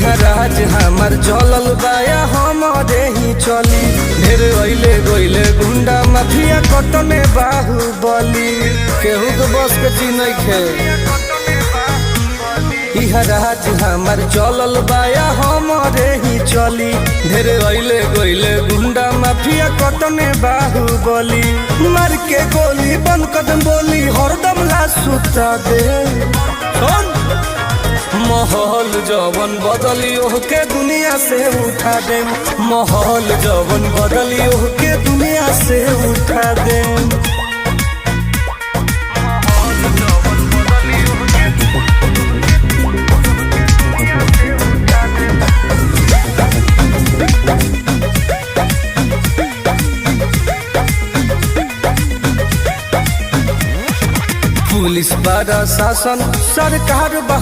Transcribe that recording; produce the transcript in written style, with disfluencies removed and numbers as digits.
इहा राज हमार चलल बाया हमारे ही चली। ढेर अइले गइले गुंडा माफिया कटने बाहुबली, केहू के बस के चीज नइखे। इहा राज हमार चलल बाया हमारे ही चली। ढेर अइले गइले गुंडा माफिया कटने बाहुबली, मार के गोली बंद कदम बोली हरदम ला सुता दे। माहौल जवन बदली ओहके दुनिया से उठा दे, माहौल जवन बदली ओहके दुनिया से उठा दे। पुलिस प्रशासन सरकार बा